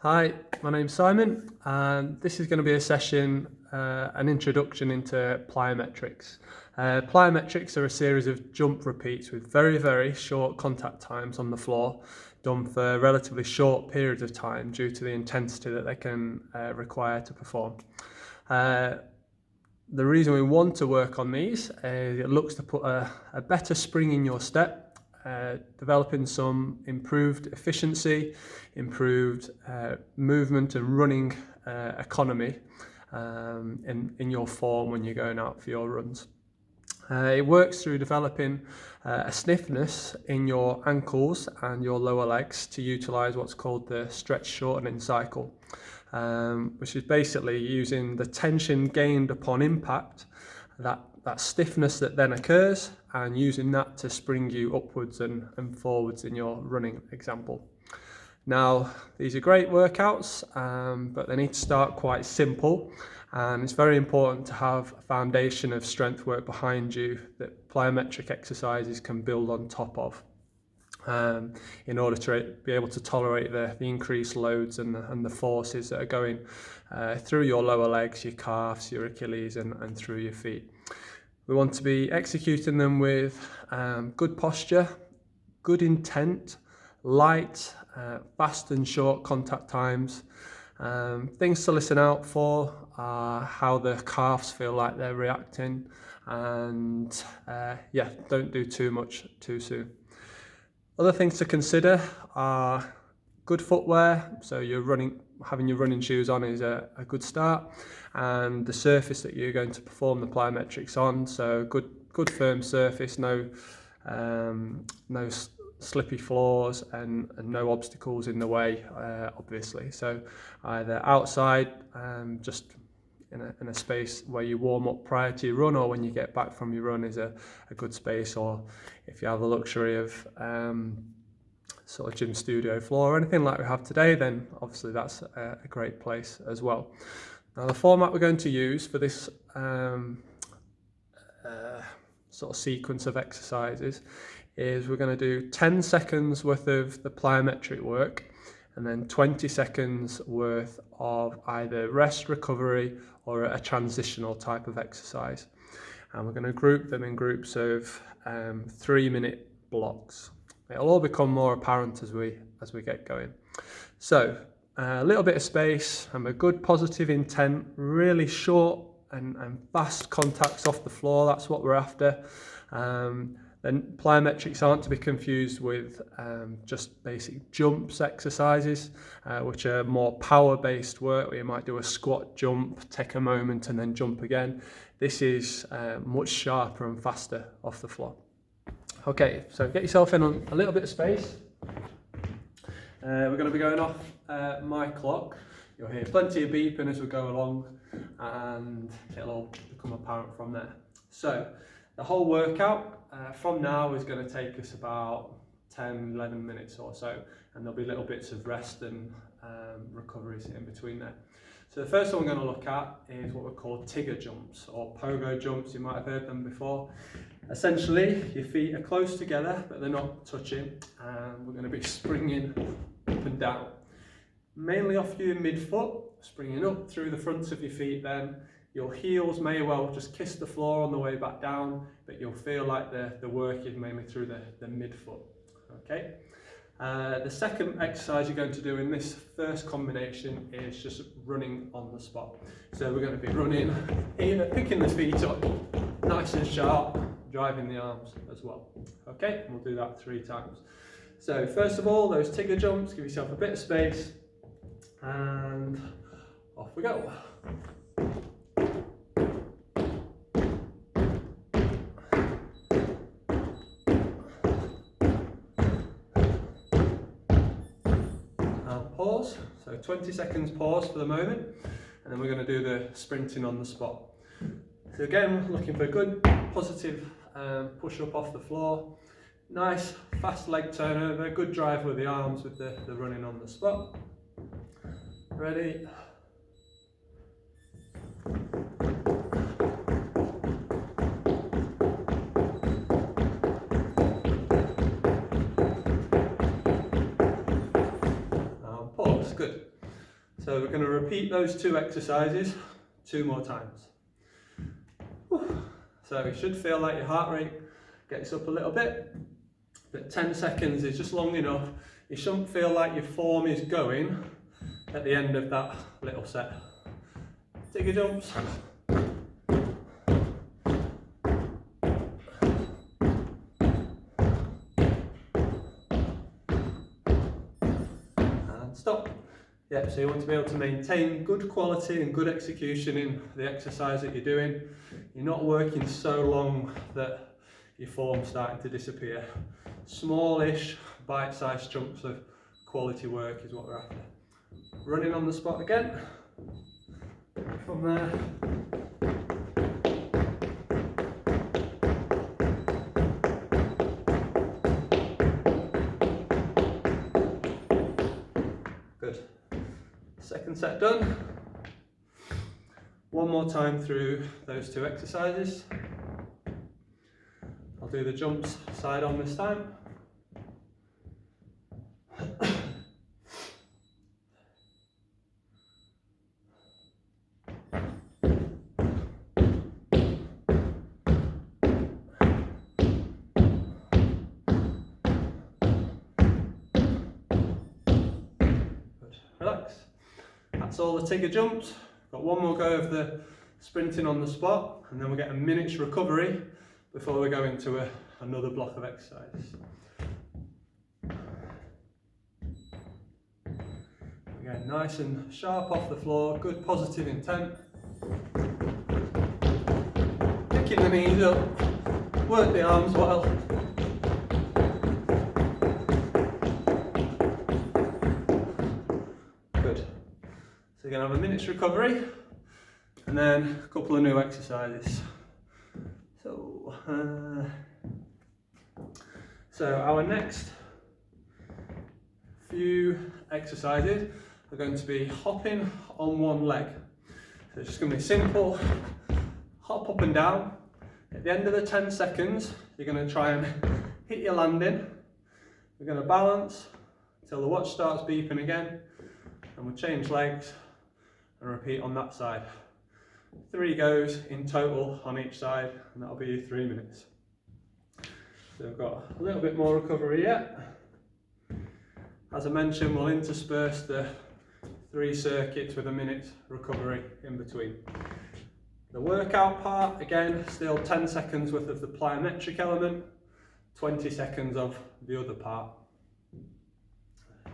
Hi, my name's Simon, and this is going to be a session, an introduction into plyometrics. Plyometrics are a series of jump repeats with very short contact times on the floor, done for relatively short periods of time due to the intensity that they can require to perform. The reason we want to work on these is it looks to put a better spring in your step, developing some improved efficiency, improved movement and running economy in your form when you're going out for your runs. It works through developing a stiffness in your ankles and your lower legs to utilise what's called the stretch shortening cycle, which is basically using the tension gained upon impact, that stiffness that then occurs, and using that to spring you upwards and forwards in your running example. Now, these are great workouts, but they need to start quite simple, and it's very important to have a foundation of strength work behind you that plyometric exercises can build on top of, in order to be able to tolerate the increased loads and the forces that are going through your lower legs, your calves, your Achilles, and through your feet. We want to be executing them with good posture, good intent, light, fast and short contact times. Things to listen out for are how the calves feel like they're reacting, and don't do too much too soon. Other things to consider are good footwear, so having your running shoes on is a good start, and the surface that you're going to perform the plyometrics on, so good firm surface, no slippy floors and no obstacles in the way, obviously. So either outside, just in a space where you warm up prior to your run, or when you get back from your run is a good space, or if you have the luxury of sort of gym studio floor or anything like we have today, then obviously that's a great place as well. Now, the format we're going to use for this sort of sequence of exercises is we're going to do 10 seconds worth of the plyometric work, and then 20 seconds worth of either rest, recovery, or a transitional type of exercise. And we're going to group them in groups of 3-minute blocks. It'll all become more apparent as we get going. So a little bit of space and a good positive intent, really short and fast contacts off the floor. That's what we're after. Then plyometrics aren't to be confused with just basic jumps exercises, which are more power-based work, where you might do a squat jump, take a moment and then jump again. This is much sharper and faster off the floor. Okay, so get yourself in on a little bit of space. We're going to be going off my clock. You'll hear plenty of beeping as we go along, and it'll all become apparent from there. So the whole workout from now is going to take us about 10-11 minutes or so, and there'll be little bits of rest and recoveries in between there. So the first one we're going to look at is what we call Tigger jumps, or Pogo Jumps. You might have heard them before. Essentially, your feet are close together, but they're not touching, and we're going to be springing up and down. Mainly off your midfoot, springing up through the fronts of your feet then. Your heels may well just kiss the floor on the way back down, but you'll feel like the work is mainly through the midfoot. Okay. The second exercise you're going to do in this first combination is just running on the spot. So we're going to be running, picking the feet up, nice and sharp, driving the arms as well. Okay, and we'll do that 3 times. So first of all, those Tigger jumps, give yourself a bit of space, and off we go. Pause, so 20 seconds pause for the moment, and then we're going to do the sprinting on the spot. So again, looking for a good positive push up off the floor, nice fast leg turnover, good drive with the arms with the running on the spot. Ready? Pause, good. So we're going to repeat those 2 exercises 2 more times. So you should feel like your heart rate gets up a little bit, but 10 seconds is just long enough. You shouldn't feel like your form is going at the end of that little set. Take your jumps. And stop. Yeah, so you want to be able to maintain good quality and good execution in the exercise that you're doing. You're not working so long that your form's starting to disappear. Smallish, bite-sized chunks of quality work is what we're after. Running on the spot again. From there. Good. Second set done. One more time through those 2 exercises. I'll do the jumps side on this time. Relax. That's all the Tigger jumps. Got one more go of the sprinting on the spot, and then we'll get a minute's recovery before we go into another block of exercises. Again, nice and sharp off the floor, good positive intent. Picking the knees up, work the arms well. Good. So you're going to have a minute's recovery and then a couple of new exercises. So our next few exercises are going to be hopping on one leg. So it's just going to be simple, hop up and down. At the end of the 10 seconds, you're going to try and hit your landing. We're going to balance until the watch starts beeping again, and we'll change legs and repeat on that side. 3 goes in total on each side, and that'll be 3 minutes. So we've got a little bit more recovery yet. As I mentioned, we'll intersperse the 3 circuits with a minute's recovery in between. The workout part, again, still 10 seconds worth of the plyometric element, 20 seconds of the other part.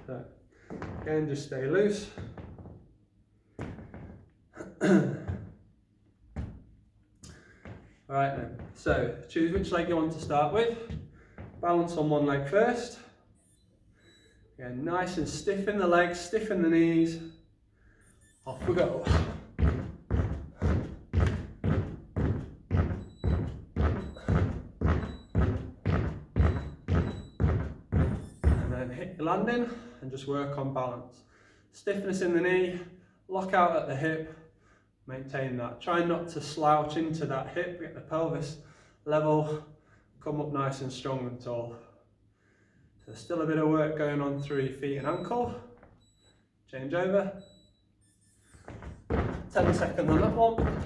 So, again, just stay loose. Alright then, so choose which leg you want to start with. Balance on one leg first. Again, nice and stiffen the legs, stiffen the knees. Off we go. And then hit your landing and just work on balance. Stiffness in the knee, lock out at the hip. Maintain that. Try not to slouch into that hip, get the pelvis level, come up nice and strong and tall. So still a bit of work going on through your feet and ankle. Change over. 10 seconds on that one.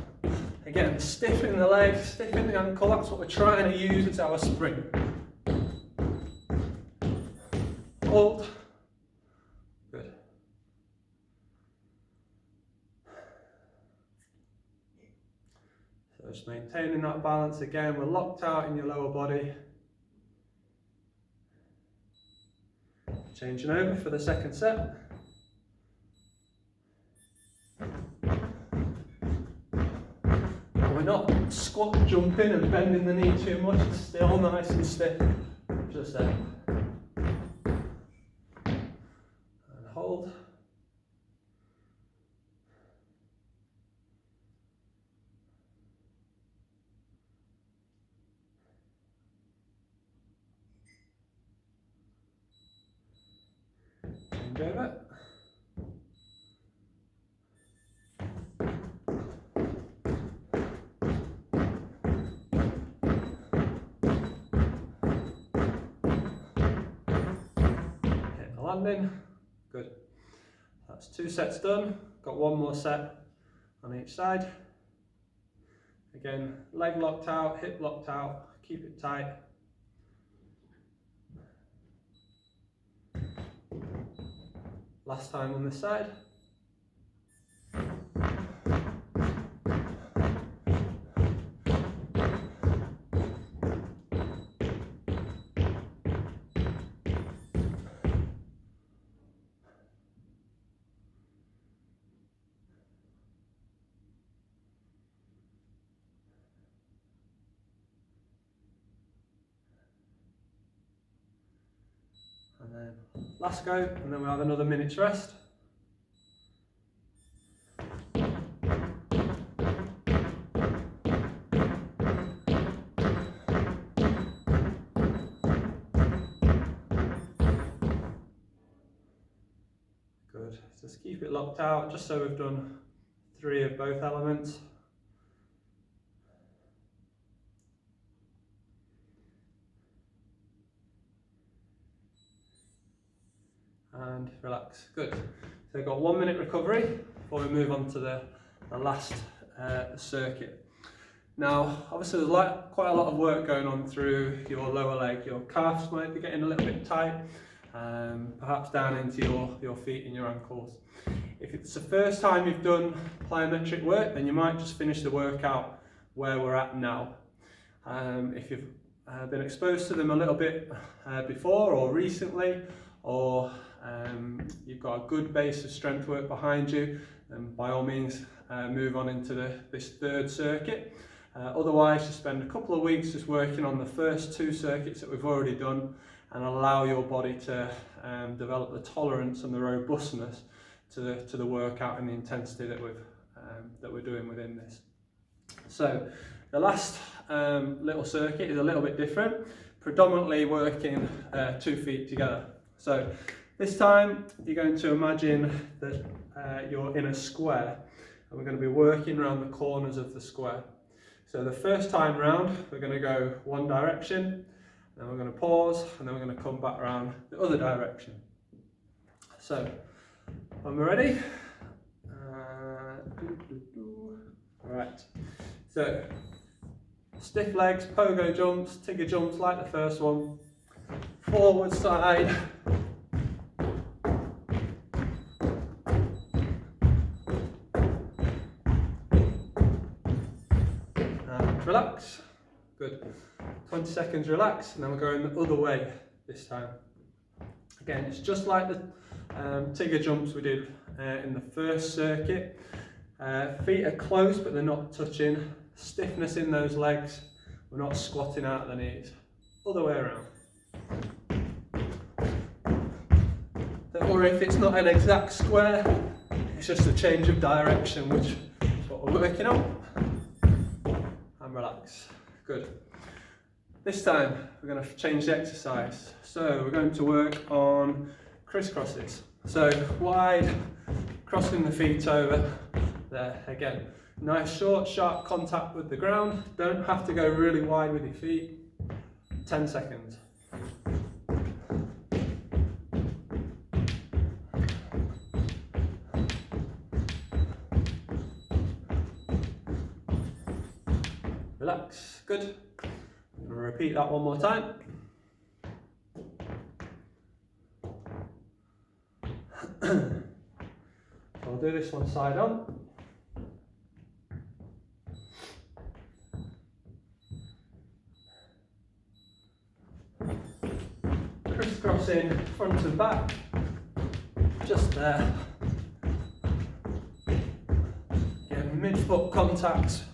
Again, stiffen the leg, stiffen the ankle, that's what we're trying to use as our spring. Hold. Good. So just maintaining that balance again, we're locked out in your lower body. Changing over for the second set. And we're not squat jumping and bending the knee too much, it's still nice and stiff. Just there. And hold. Change over. Hit the landing. Good. That's 2 sets done. Got 1 more set on each side. Again, leg locked out, hip locked out, keep it tight. Last time on this side. And then last go, and then we'll have another minute's rest. Good, just keep it locked out, just so we've done 3 of both elements. And relax. Good. So we've got 1 minute recovery before we move on to the last circuit. Now, obviously there's quite a lot of work going on through your lower leg. Your calves might be getting a little bit tight, perhaps down into your feet and your ankles. If it's the first time you've done plyometric work, then you might just finish the workout where we're at now. If you've been exposed to them a little bit before or recently, or you've got a good base of strength work behind you, then by all means move on into this 3rd circuit. Otherwise, just spend a couple of weeks just working on the first 2 circuits that we've already done, and allow your body to develop the tolerance and the robustness to the workout and the intensity that we're doing within this. So the last little circuit is a little bit different, predominantly working 2 feet together. So this time you're going to imagine that you're in a square, and we're going to be working around the corners of the square. So the first time round we're going to go one direction, then we're going to pause, and then we're going to come back around the other direction. So when we're ready, alright, so stiff legs, pogo jumps, tigger jumps like the first one, forward side, and relax. Good. 20 seconds relax, and then we're going the other way this time. Again, it's just like the tigger jumps we did in the first circuit. Feet are close but they're not touching. Stiffness in those legs. We're not squatting out at the knees. Other way around. Don't worry if it's not an exact square, it's just a change of direction, which is what we're working on. And relax. Good. This time we're going to change the exercise. So we're going to work on crisscrosses. So wide, crossing the feet over. There, again, nice short, sharp contact with the ground. Don't have to go really wide with your feet. 10 seconds. Relax, good. I'm going to repeat that one more time. So I'll do this one side on. Crisscrossing front and back, just there. Again, mid-foot contact,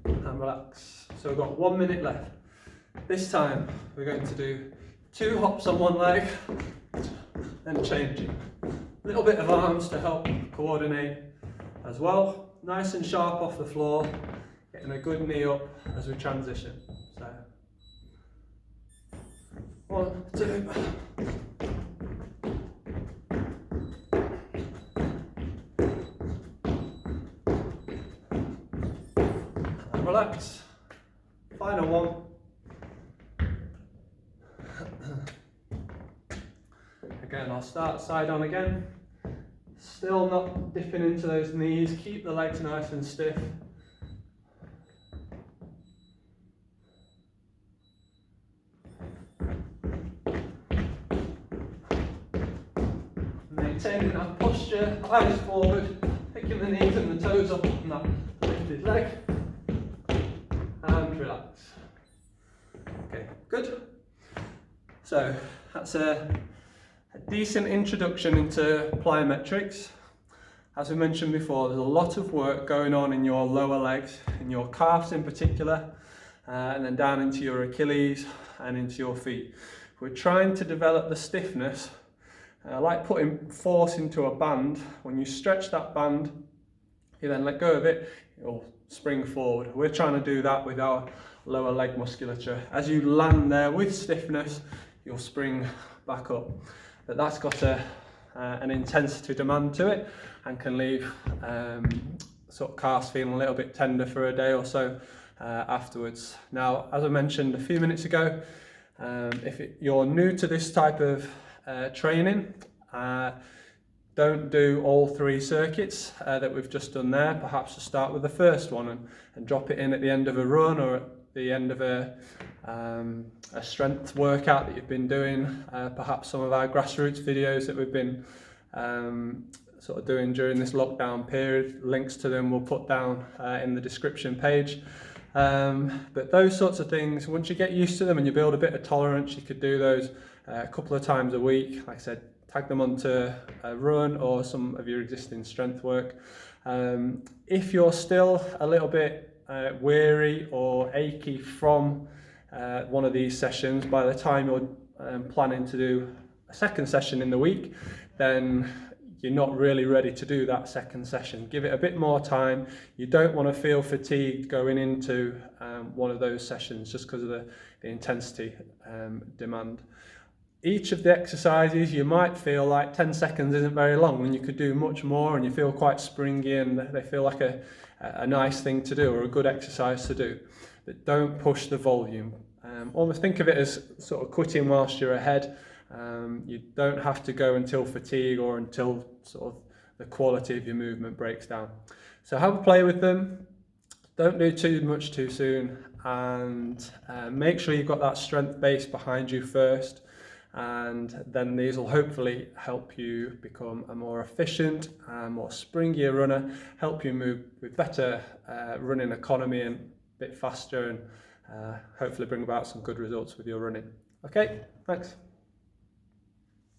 and relax. So we've got 1 minute left. This time we're going to do 2 hops on one leg, then changing. A little bit of arms to help coordinate as well. Nice and sharp off the floor, getting a good knee up as we transition. So 1, 2. And relax. Final one. Again, I'll start side on again. Still not dipping into those knees, keep the legs nice and stiff. Maintaining that posture, eyes forward, picking the knees and the toes up on that lifted leg, and relax. Okay, good. So that's a decent introduction into plyometrics. As we mentioned before, there's a lot of work going on in your lower legs, in your calves in particular, and then down into your Achilles and into your feet. We're trying to develop the stiffness, like putting force into a band. When you stretch that band, you then let go of it, it'll spring forward. We're trying to do that with our lower leg musculature. As you land there with stiffness, you'll spring back up. But that's got an intensity demand to it and can leave sort of calves feeling a little bit tender for a day or so afterwards. Now, as I mentioned a few minutes ago, if you're new to this type of training, don't do all 3 circuits that we've just done there. Perhaps to start with the first one and drop it in at the end of a run or at the end of a strength workout that you've been doing. Perhaps some of our grassroots videos that we've been sort of doing during this lockdown period. Links to them we'll put down in the description page. But those sorts of things, once you get used to them and you build a bit of tolerance, you could do those a couple of times a week. Like I said, tag them onto a run or some of your existing strength work. If you're still a little bit weary or achy from one of these sessions, by the time you're planning to do a second session in the week, then you're not really ready to do that second session. Give it a bit more time. You don't want to feel fatigued going into one of those sessions just because of the intensity demand. Each of the exercises, you might feel like 10 seconds isn't very long and you could do much more and you feel quite springy and they feel like a nice thing to do or a good exercise to do. But don't push the volume. Almost think of it as sort of quitting whilst you're ahead. You don't have to go until fatigue or until sort of the quality of your movement breaks down. So have a play with them. Don't do too much too soon, and make sure you've got that strength base behind you first, and then these will hopefully help you become a more efficient, more springier runner, help you move with better running economy and a bit faster, and hopefully bring about some good results with your running. Okay, thanks.